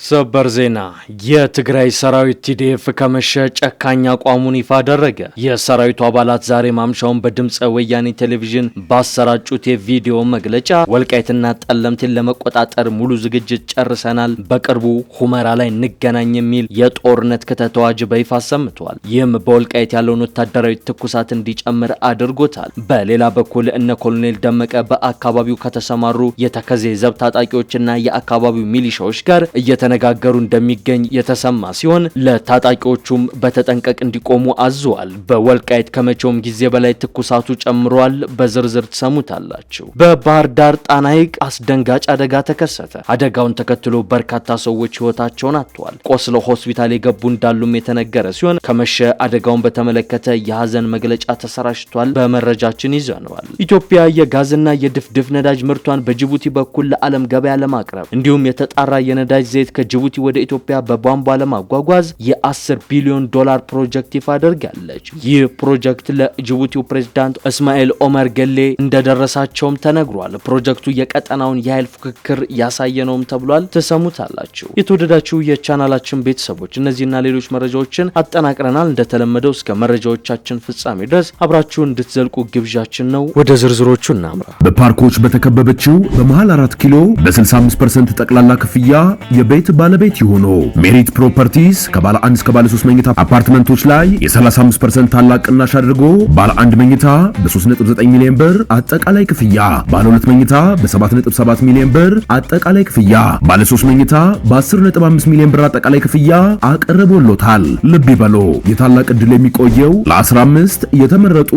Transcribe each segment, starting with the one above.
ሰበር ዜና የትግራይ ሰራዊት ቲዲኤፍ ከመሸ ጨካኝ አቋሙን ይፋ አደረገ። የሰራዊቱ አባላት ዛሬ ማምሻውን በድምጸ ወያኔ ቴሌቪዥን ባሰራጩት የቪዲዮ መግለጫ ወልቃይትና ጠለምትን ለመቆጣጠር ሙሉ ዝግጅት ጨርሰናል፣ በቅርቡ ሁመራ ላይ እንገናኝ የሚል የጦርነት ክተት አዋጅ በይፋ አሰምተዋል። ይህም በወልቃይት ያለውን ወታደራዊ ትኩሳት እንዲጨምር አድርጎታል። በሌላ በኩል እነ ኮሎኔል ደመቀ በአካባቢው ከተሰማሩ የተከዜ ዘብ ታጣቂዎችና የአካባቢው ሚሊሻዎች ጋር እየተነጋገሩ እንደሚገኝ የተሰማ ሲሆን ለታጣቂዎቹም በተጠንቀቅ እንዲቆሙ አዘዋል። በወልቃይት ከመቼውም ጊዜ በላይ ትኩሳቱ ጨምሯል። በዝርዝር ትሰሙታላችሁ። በባህር ዳር ጣና ሐይቅ አስደንጋጭ አደጋ ተከሰተ። አደጋውን ተከትሎ በርካታ ሰዎች ሕይወታቸውን አጥተዋል። ቆስለው ሆስፒታል የገቡ እንዳሉም የተነገረ ሲሆን ከመሸ አደጋውን በተመለከተ የሀዘን መግለጫ ተሰራጭቷል። በመረጃችን ይዘነዋል። ኢትዮጵያ የጋዝና የድፍድፍ ነዳጅ ምርቷን በጅቡቲ በኩል ለዓለም ገበያ ለማቅረብ እንዲሁም የተጣራ የነዳጅ ዘይት ከጅቡቲ ወደ ኢትዮጵያ በቧንቧ ለማጓጓዝ የ10 ቢሊዮን ዶላር ፕሮጀክት ይፋ አድርጋለች። ይህ ፕሮጀክት ለጅቡቲው ፕሬዝዳንት እስማኤል ኦመር ገሌ እንደደረሳቸውም ተነግሯል። ፕሮጀክቱ የቀጠናውን የኃይል ፉክክር ያሳየ ነውም ተብሏል። ተሰሙታላችሁ። የተወደዳችሁ የቻናላችን ቤተሰቦች እነዚህና ሌሎች መረጃዎችን አጠናቅረናል። እንደተለመደው እስከ መረጃዎቻችን ፍጻሜ ድረስ አብራችሁ እንድትዘልቁ ግብዣችን ነው። ወደ ዝርዝሮቹ እናምራ። በፓርኮች በተከበበችው በመሃል 4 ኪሎ በ65% ጠቅላላ ክፍያ የቤት ባለቤት ይሁኑ። ሜሪት ፕሮፐርቲስ ከባለ 1 እስከ ባለ 3 መኝታ አፓርትመንቶች ላይ የ35% ታላቅ ቅናሽ አድርጎ ባለ 1 መኝታ በ3.9 ሚሊዮን ብር አጠቃላይ ክፍያ፣ ባለ 2 መኝታ በ7.7 ሚሊዮን ብር አጠቃላይ ክፍያ፣ ባለ 3 መኝታ በ10.5 ሚሊዮን ብር አጠቃላይ ክፍያ አቀርቦሎታል። ልብ ይበሉ፣ የታላቅ ዕድል የሚቆየው ለ15 የተመረጡ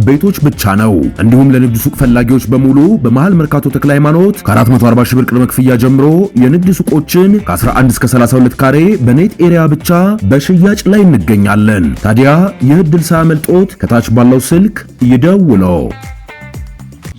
ቤቶች ብቻ ነው። እንዲሁም ለንግድ ሱቅ ፈላጊዎች በሙሉ በመሃል መርካቶ ተክለ ሃይማኖት ከ440 ሺህ ብር ቅድመ ክፍያ ጀምሮ የንግድ ሱቆችን ከ11 እስከ 32 ካሬ በኔት ኤሪያ ብቻ በሽያጭ ላይ እንገኛለን። ታዲያ ይህ ዕድል ሳያመልጦት ከታች ባለው ስልክ ይደውሉ።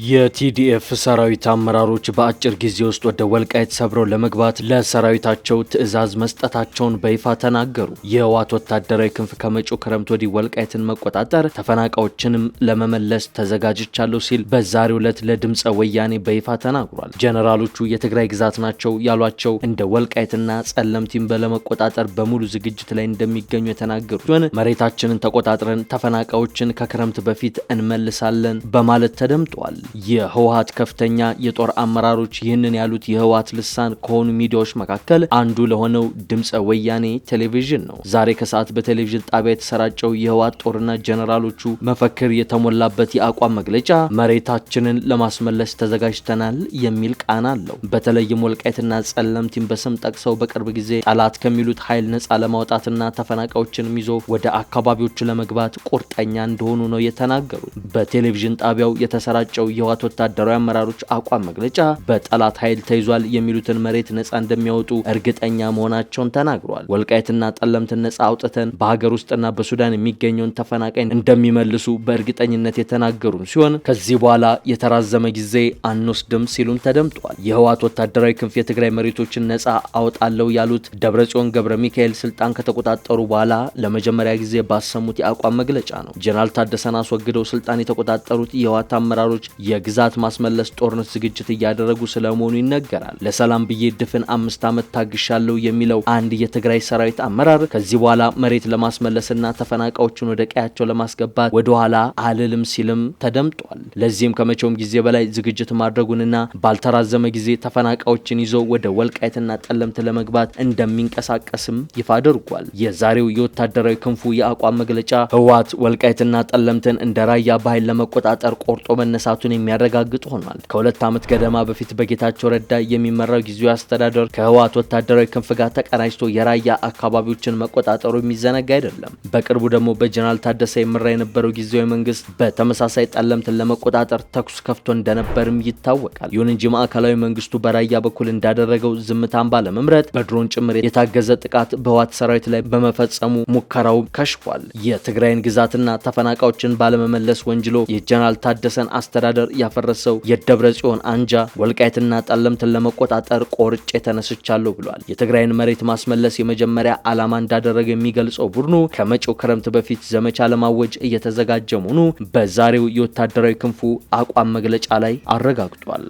የቲዲኤፍ ሰራዊት አመራሮች በአጭር ጊዜ ውስጥ ወደ ወልቃይት ሰብረው ለመግባት ለሰራዊታቸው ትዕዛዝ መስጠታቸውን በይፋ ተናገሩ። የህወሓት ወታደራዊ ክንፍ ከመጪው ክረምት ወዲህ ወልቃይትን መቆጣጠር፣ ተፈናቃዮችንም ለመመለስ ተዘጋጅቻለሁ ሲል በዛሬው ዕለት ለድምፀ ወያኔ በይፋ ተናግሯል። ጀነራሎቹ የትግራይ ግዛት ናቸው ያሏቸው እንደ ወልቃይትና ጸለምቲን ለመቆጣጠር በሙሉ ዝግጅት ላይ እንደሚገኙ የተናገሩ ሲሆን መሬታችንን ተቆጣጥረን ተፈናቃዮችን ከክረምት በፊት እንመልሳለን በማለት ተደምጧል። የህወሓት ከፍተኛ የጦር አመራሮች ይህንን ያሉት የህወሓት ልሳን ከሆኑ ሚዲያዎች መካከል አንዱ ለሆነው ድምፀ ወያኔ ቴሌቪዥን ነው። ዛሬ ከሰዓት በቴሌቪዥን ጣቢያ የተሰራጨው የህወሓት ጦርና ጀነራሎቹ መፈክር የተሞላበት የአቋም መግለጫ መሬታችንን ለማስመለስ ተዘጋጅተናል የሚል ቃና አለው። በተለይም ወልቃይትና ጸለምቲን በስም ጠቅሰው በቅርብ ጊዜ ጠላት ከሚሉት ኃይል ነጻ ለማውጣትና ተፈናቃዮችንም ይዞ ወደ አካባቢዎቹ ለመግባት ቁርጠኛ እንደሆኑ ነው የተናገሩት። በቴሌቪዥን ጣቢያው የተሰራጨው የህወሓት ወታደራዊ አመራሮች አቋም መግለጫ በጠላት ኃይል ተይዟል የሚሉትን መሬት ነጻ እንደሚያወጡ እርግጠኛ መሆናቸውን ተናግሯል። ወልቃይትና ጠለምትን ነጻ አውጥተን በሀገር ውስጥና በሱዳን የሚገኘውን ተፈናቃይ እንደሚመልሱ በእርግጠኝነት የተናገሩ ሲሆን ከዚህ በኋላ የተራዘመ ጊዜ አንወስድም ሲሉም ተደምጧል። የህወሓት ወታደራዊ ክንፍ የትግራይ መሬቶችን ነጻ አወጣለው ያሉት ደብረጽዮን ገብረ ሚካኤል ስልጣን ከተቆጣጠሩ በኋላ ለመጀመሪያ ጊዜ ባሰሙት የአቋም መግለጫ ነው። ጀነራል ታደሰን አስወግደው ስልጣን የተቆጣጠሩት የህወሓት አመራሮች የግዛት ማስመለስ ጦርነት ዝግጅት እያደረጉ ስለመሆኑ ይነገራል። ለሰላም ብዬ ድፍን 5 ዓመት ታግሻለሁ የሚለው አንድ የትግራይ ሰራዊት አመራር ከዚህ በኋላ መሬት ለማስመለስና ተፈናቃዮችን ወደ ቀያቸው ለማስገባት ወደ ኋላ አልልም ሲልም ተደምጧል። ለዚህም ከመቼውም ጊዜ በላይ ዝግጅት ማድረጉንና ባልተራዘመ ጊዜ ተፈናቃዮችን ይዞ ወደ ወልቃይትና ጠለምት ለመግባት እንደሚንቀሳቀስም ይፋ አድርጓል። የዛሬው የወታደራዊ ክንፉ የአቋም መግለጫ ህወሓት ወልቃይትና ጠለምትን እንደ ራያ በኃይል ለመቆጣጠር ቆርጦ መነሳቱን የሚያረጋግጥ ሆኗል። ከ2 ዓመት ገደማ በፊት በጌታቸው ረዳ የሚመራው ጊዜያዊ አስተዳደር ከህወሓት ወታደራዊ ክንፍ ጋር ተቀናጅቶ የራያ አካባቢዎችን መቆጣጠሩ የሚዘነጋ አይደለም። በቅርቡ ደግሞ በጀነራል ታደሰ የሚመራ የነበረው ጊዜያዊ መንግስት በተመሳሳይ ጠለምትን ለመቆጣጠር ተኩስ ከፍቶ እንደነበርም ይታወቃል። ይሁን እንጂ ማዕከላዊ መንግስቱ በራያ በኩል እንዳደረገው ዝምታን ባለመምረጥ በድሮን ጭምር የታገዘ ጥቃት በህወሓት ሰራዊት ላይ በመፈጸሙ ሙከራው ከሽፏል። የትግራይን ግዛትና ተፈናቃዮችን ባለመመለስ ወንጅሎ የጀነራል ታደሰን አስተዳደር ያፈረሰው የደብረ ጽዮን አንጃ ወልቃይትና ጠለምትን ለመቆጣጠር ቆርጬ ተነስቻለሁ ብሏል። የትግራይን መሬት ማስመለስ የመጀመሪያ ዓላማ እንዳደረገ የሚገልጸው ቡድኑ ከመጪው ክረምት በፊት ዘመቻ ለማወጅ እየተዘጋጀ መሆኑ በዛሬው የወታደራዊ ክንፉ አቋም መግለጫ ላይ አረጋግጧል።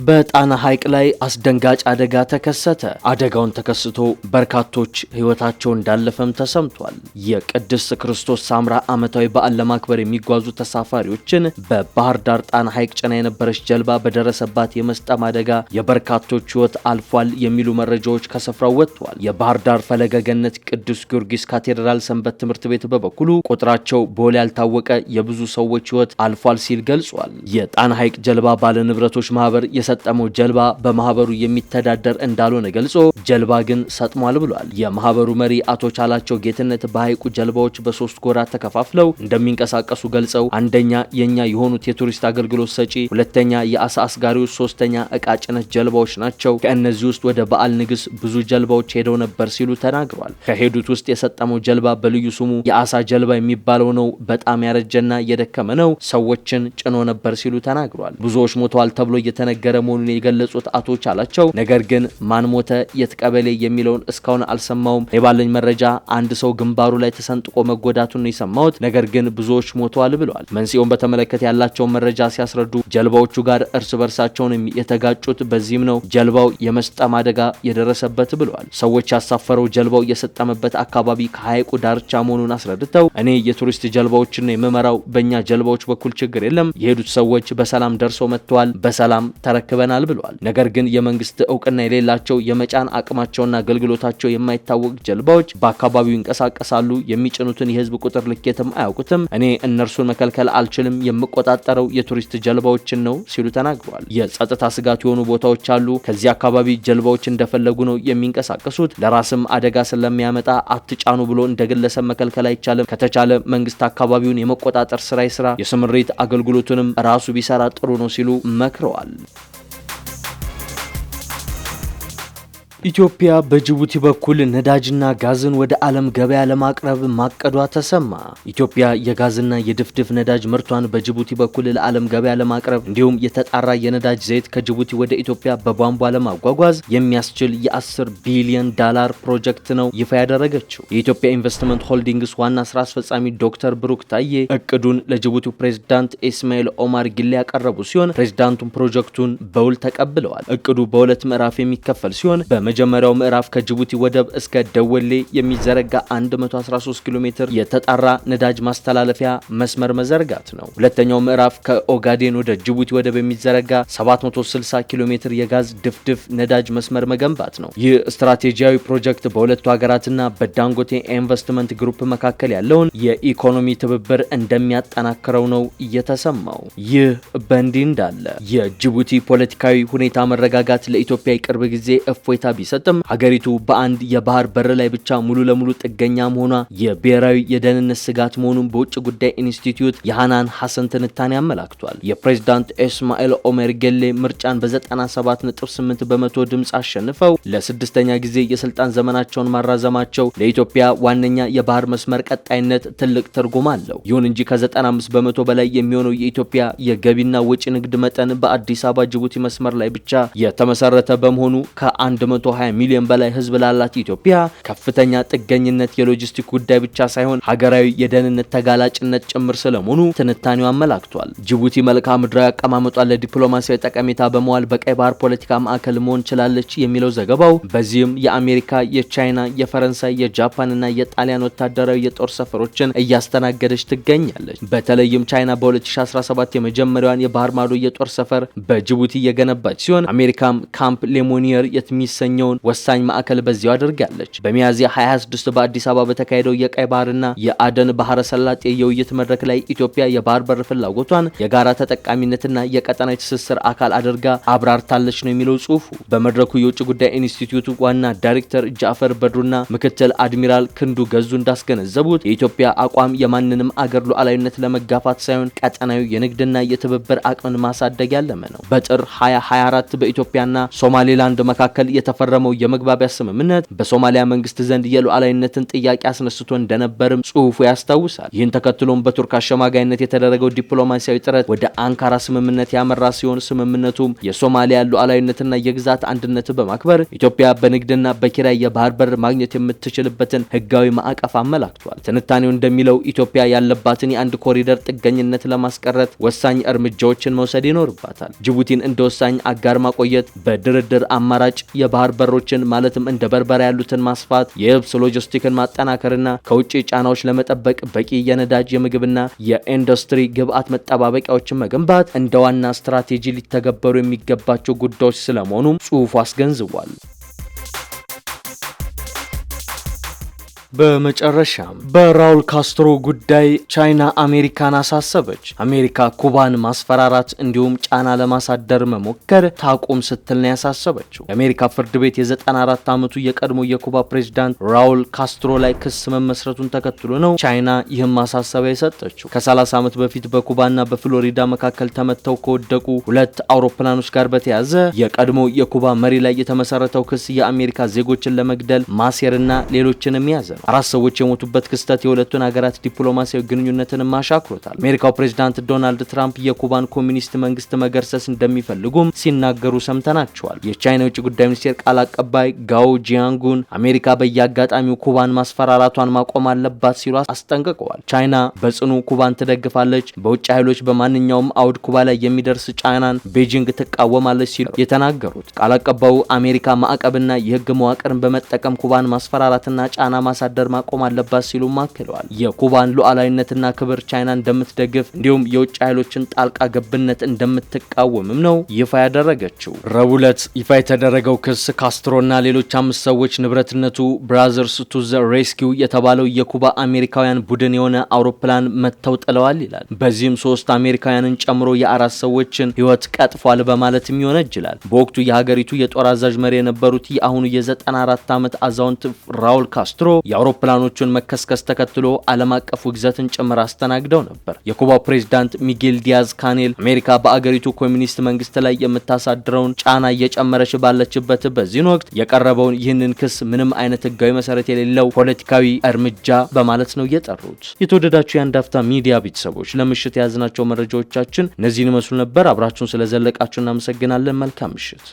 በጣና ሐይቅ ላይ አስደንጋጭ አደጋ ተከሰተ። አደጋውን ተከስቶ በርካቶች ሕይወታቸው እንዳለፈም ተሰምቷል። የቅድስት ክርስቶስ ሳምራ ዓመታዊ በዓል ለማክበር የሚጓዙ ተሳፋሪዎችን በባህር ዳር ጣና ሐይቅ ጭና የነበረች ጀልባ በደረሰባት የመስጠም አደጋ የበርካቶች ሕይወት አልፏል የሚሉ መረጃዎች ከስፍራው ወጥተዋል። የባህር ዳር ፈለገ ገነት ቅዱስ ጊዮርጊስ ካቴድራል ሰንበት ትምህርት ቤት በበኩሉ ቁጥራቸው በውል ያልታወቀ የብዙ ሰዎች ሕይወት አልፏል ሲል ገልጿል። የጣና ሐይቅ ጀልባ ባለንብረቶች ማህበር የሰጠመው ጀልባ በማህበሩ የሚተዳደር እንዳልሆነ ገልጾ ጀልባ ግን ሰጥሟል ብሏል። የማህበሩ መሪ አቶ ቻላቸው ጌትነት በሐይቁ ጀልባዎች በሶስት ጎራ ተከፋፍለው እንደሚንቀሳቀሱ ገልጸው አንደኛ የኛ የሆኑት የቱሪስት አገልግሎት ሰጪ፣ ሁለተኛ የአሳ አስጋሪዎች፣ ሶስተኛ ዕቃ ጭነት ጀልባዎች ናቸው። ከእነዚህ ውስጥ ወደ በዓል ንግስ ብዙ ጀልባዎች ሄደው ነበር ሲሉ ተናግሯል። ከሄዱት ውስጥ የሰጠመው ጀልባ በልዩ ስሙ የአሳ ጀልባ የሚባለው ነው። በጣም ያረጀና የደከመ ነው። ሰዎችን ጭኖ ነበር ሲሉ ተናግሯል። ብዙዎች ሞተዋል ተብሎ እየተነገረ መሆኑን የገለጹት አቶ ቻላቸው ነገር ግን ማን ሞተ፣ የት ቀበሌ የሚለውን እስካሁን አልሰማውም። የባለኝ መረጃ አንድ ሰው ግንባሩ ላይ ተሰንጥቆ መጎዳቱን የሰማሁት፣ ነገር ግን ብዙዎች ሞተዋል ብለዋል። መንስኤውን በተመለከተ ያላቸውን መረጃ ሲያስረዱ ጀልባዎቹ ጋር እርስ በርሳቸውን የተጋጩት በዚህም ነው ጀልባው የመስጠም አደጋ የደረሰበት ብለዋል። ሰዎች ያሳፈረው ጀልባው የሰጠመበት አካባቢ ከሐይቁ ዳርቻ መሆኑን አስረድተው እኔ የቱሪስት ጀልባዎችን ነው የምመራው፣ በእኛ ጀልባዎች በኩል ችግር የለም፣ የሄዱት ሰዎች በሰላም ደርሰው መጥተዋል፣ በሰላም ተረክበናል ብለዋል። ነገር ግን የመንግስት እውቅና የሌላቸው የመጫን አቅማቸውና አገልግሎታቸው የማይታወቅ ጀልባዎች በአካባቢው ይንቀሳቀሳሉ። የሚጭኑትን የህዝብ ቁጥር ልኬትም አያውቁትም። እኔ እነርሱን መከልከል አልችልም፣ የምቆጣጠረው የቱሪስት ጀልባዎችን ነው ሲሉ ተናግረዋል። የጸጥታ ስጋት የሆኑ ቦታዎች አሉ። ከዚህ አካባቢ ጀልባዎች እንደፈለጉ ነው የሚንቀሳቀሱት። ለራስም አደጋ ስለሚያመጣ አትጫኑ ብሎ እንደ ግለሰብ መከልከል አይቻልም። ከተቻለ መንግስት አካባቢውን የመቆጣጠር ስራ ይስራ፣ የስምሪት አገልግሎቱንም ራሱ ቢሰራ ጥሩ ነው ሲሉ መክረዋል። ኢትዮጵያ በጅቡቲ በኩል ነዳጅና ጋዝን ወደ ዓለም ገበያ ለማቅረብ ማቀዷ ተሰማ። ኢትዮጵያ የጋዝና የድፍድፍ ነዳጅ ምርቷን በጅቡቲ በኩል ለዓለም ገበያ ለማቅረብ እንዲሁም የተጣራ የነዳጅ ዘይት ከጅቡቲ ወደ ኢትዮጵያ በቧንቧ ለማጓጓዝ የሚያስችል የ10 ቢሊዮን ዶላር ፕሮጀክት ነው ይፋ ያደረገችው። የኢትዮጵያ ኢንቨስትመንት ሆልዲንግስ ዋና ስራ አስፈጻሚ ዶክተር ብሩክ ታዬ እቅዱን ለጅቡቲው ፕሬዝዳንት ኢስማኤል ኦማር ጊሌ ያቀረቡ ሲሆን ፕሬዝዳንቱም ፕሮጀክቱን በውል ተቀብለዋል። እቅዱ በሁለት ምዕራፍ የሚከፈል ሲሆን መጀመሪያው ምዕራፍ ከጅቡቲ ወደብ እስከ ደወሌ የሚዘረጋ 113 ኪሎ ሜትር የተጣራ ነዳጅ ማስተላለፊያ መስመር መዘርጋት ነው። ሁለተኛው ምዕራፍ ከኦጋዴን ወደ ጅቡቲ ወደብ የሚዘረጋ 760 ኪሎ ሜትር የጋዝ ድፍድፍ ነዳጅ መስመር መገንባት ነው። ይህ ስትራቴጂያዊ ፕሮጀክት በሁለቱ ሀገራትና በዳንጎቴ ኢንቨስትመንት ግሩፕ መካከል ያለውን የኢኮኖሚ ትብብር እንደሚያጠናክረው ነው እየተሰማው። ይህ በእንዲህ እንዳለ የጅቡቲ ፖለቲካዊ ሁኔታ መረጋጋት ለኢትዮጵያ የቅርብ ጊዜ እፎይታ ቢሰጥም ሀገሪቱ በአንድ የባህር በር ላይ ብቻ ሙሉ ለሙሉ ጥገኛ መሆኗ የብሔራዊ የደህንነት ስጋት መሆኑን በውጭ ጉዳይ ኢንስቲትዩት የሃናን ሐሰን ትንታኔ አመላክቷል። የፕሬዝዳንት ኢስማኤል ኦመር ጌሌ ምርጫን በ97.8 በመቶ ድምፅ አሸንፈው ለስድስተኛ ጊዜ የስልጣን ዘመናቸውን ማራዘማቸው ለኢትዮጵያ ዋነኛ የባህር መስመር ቀጣይነት ትልቅ ትርጉም አለው። ይሁን እንጂ ከ95 በመቶ በላይ የሚሆነው የኢትዮጵያ የገቢና ወጪ ንግድ መጠን በአዲስ አበባ ጅቡቲ መስመር ላይ ብቻ የተመሰረተ በመሆኑ ከ120 ሚሊዮን በላይ ህዝብ ላላት ኢትዮጵያ ከፍተኛ ጥገኝነት የሎጂስቲክ ጉዳይ ብቻ ሳይሆን ሀገራዊ የደህንነት ተጋላጭነት ጭምር ስለመሆኑ ትንታኔው አመላክቷል። ጅቡቲ መልክዓ ምድራዊ አቀማመጧን ለዲፕሎማሲያዊ ጠቀሜታ በመዋል በቀይ ባህር ፖለቲካ ማዕከል መሆን ችላለች የሚለው ዘገባው፣ በዚህም የአሜሪካ፣ የቻይና፣ የፈረንሳይ፣ የጃፓንና የጣሊያን ወታደራዊ የጦር ሰፈሮችን እያስተናገደች ትገኛለች። በተለይም ቻይና በ2017 የመጀመሪያዋን የባህር ማዶ የጦር ሰፈር በጅቡቲ የገነባች ሲሆን አሜሪካም ካምፕ ሌሞኒየር የሚሰኘውን ወሳኝ ማዕከል በዚያው አድርጋለች። በሚያዝያ 26 በአዲስ አበባ በተካሄደው የቀይ ባህርና የአደን ባህረ ሰላጤ የውይይት መድረክ ላይ ኢትዮጵያ የባህር በር ፍላጎቷን የጋራ ተጠቃሚነትና የቀጠናዊ ትስስር አካል አድርጋ አብራርታለች ነው የሚለው ጽሁፉ። በመድረኩ የውጭ ጉዳይ ኢንስቲትዩቱ ዋና ዳይሬክተር ጃፈር በድሩና ምክትል አድሚራል ክንዱ ገዙ እንዳስገነዘቡት የኢትዮጵያ አቋም የማንንም አገር ሉዓላዊነት ለመጋፋት ሳይሆን ቀጠናዊ የንግድና የትብብር አቅምን ማሳደግ ያለመ ነው። በጥር 2024 በኢትዮጵያና ሶማሌላንድ መካከል የተፈረመው የመግባቢያ ስምምነት በሶማሊያ መንግስት ዘንድ የሉዓላዊነትን ጥያቄ አስነስቶ እንደነበርም ጽሑፉ ያስታውሳል። ይህን ተከትሎም በቱርክ አሸማጋይነት የተደረገው ዲፕሎማሲያዊ ጥረት ወደ አንካራ ስምምነት ያመራ ሲሆን ስምምነቱም የሶማሊያ ሉዓላዊነትና የግዛት አንድነት በማክበር ኢትዮጵያ በንግድና በኪራይ የባህር በር ማግኘት የምትችልበትን ህጋዊ ማዕቀፍ አመላክቷል። ትንታኔው እንደሚለው ኢትዮጵያ ያለባትን የአንድ ኮሪደር ጥገኝነት ለማስቀረት ወሳኝ እርምጃዎችን መውሰድ ይኖርባታል። ጅቡቲን እንደ ወሳኝ አጋር ማቆየት፣ በድርድር አማራጭ የባህር በሮችን ማለትም እንደ በርበራ ያሉትን ማስፋት፣ የየብስ ሎጂስቲክን ማጠናከርና ከውጭ ጫናዎች ለመጠበቅ በቂ የነዳጅ የምግብና የኢንዱስትሪ ግብዓት መጠባበቂያዎችን መገንባት እንደ ዋና ስትራቴጂ ሊተገበሩ የሚገባቸው ጉዳዮች ስለመሆኑም ጽሑፉ አስገንዝቧል። በመጨረሻም በራውል ካስትሮ ጉዳይ ቻይና አሜሪካን አሳሰበች። አሜሪካ ኩባን ማስፈራራት እንዲሁም ጫና ለማሳደር መሞከር ታቁም ስትል ነው ያሳሰበችው። የአሜሪካ ፍርድ ቤት የ94 ዓመቱ የቀድሞ የኩባ ፕሬዝዳንት ራውል ካስትሮ ላይ ክስ መመስረቱን ተከትሎ ነው ቻይና ይህም ማሳሰቢያ የሰጠችው። ከ30 ዓመት በፊት በኩባና በፍሎሪዳ መካከል ተመተው ከወደቁ ሁለት አውሮፕላኖች ጋር በተያያዘ የቀድሞ የኩባ መሪ ላይ የተመሰረተው ክስ የአሜሪካ ዜጎችን ለመግደል ማሴርና ሌሎችንም ያዘ። 4 ሰዎች የሞቱበት ክስተት የሁለቱን ሀገራት ዲፕሎማሲያዊ ግንኙነትን ማሻክሮታል። አሜሪካው ፕሬዝዳንት ዶናልድ ትራምፕ የኩባን ኮሚኒስት መንግስት መገርሰስ እንደሚፈልጉም ሲናገሩ ሰምተናቸዋል። የቻይና የውጭ ጉዳይ ሚኒስቴር ቃል አቀባይ ጋኦ ጂያንጉን አሜሪካ በየአጋጣሚው ኩባን ማስፈራራቷን ማቆም አለባት ሲሉ አስጠንቅቀዋል። ቻይና በጽኑ ኩባን ትደግፋለች፣ በውጭ ኃይሎች በማንኛውም አውድ ኩባ ላይ የሚደርስ ጫናን ቤጂንግ ትቃወማለች ሲሉ የተናገሩት ቃል አቀባዩ አሜሪካ ማዕቀብና የህግ መዋቅርን በመጠቀም ኩባን ማስፈራራትና ጫና ማሳደር ማቆም አለባት ሲሉ አክለዋል። የኩባን ሉዓላዊነትና ክብር ቻይና እንደምትደግፍ እንዲሁም የውጭ ኃይሎችን ጣልቃ ገብነት እንደምትቃወምም ነው ይፋ ያደረገችው። ረቡዕ ዕለት ይፋ የተደረገው ክስ ካስትሮና ሌሎች 5 ሰዎች ንብረትነቱ ብራዘርስ ቱ ዘ ሬስኪው የተባለው የኩባ አሜሪካውያን ቡድን የሆነ አውሮፕላን መተው ጥለዋል ይላል። በዚህም 3 አሜሪካውያንን ጨምሮ የ4 ሰዎችን ህይወት ቀጥፏል በማለትም ይወነጅላል። በወቅቱ የሀገሪቱ የጦር አዛዥ መሪ የነበሩት የአሁኑ የ94 ዓመት አዛውንት ራውል ካስትሮ የአውሮፕላኖቹን መከስከስ ተከትሎ ዓለም አቀፍ ውግዘትን ጭምር አስተናግደው ነበር። የኩባው ፕሬዝዳንት ሚጌል ዲያዝ ካኔል አሜሪካ በአገሪቱ ኮሚኒስት መንግስት ላይ የምታሳድረውን ጫና እየጨመረች ባለችበት በዚህ ወቅት የቀረበውን ይህንን ክስ ምንም አይነት ህጋዊ መሰረት የሌለው ፖለቲካዊ እርምጃ በማለት ነው የጠሩት። የተወደዳችሁ የአንድ አፍታ ሚዲያ ቤተሰቦች ለምሽት የያዝናቸው መረጃዎቻችን እነዚህን ይመስሉ ነበር። አብራችሁን ስለዘለቃችሁ እናመሰግናለን። መልካም ምሽት።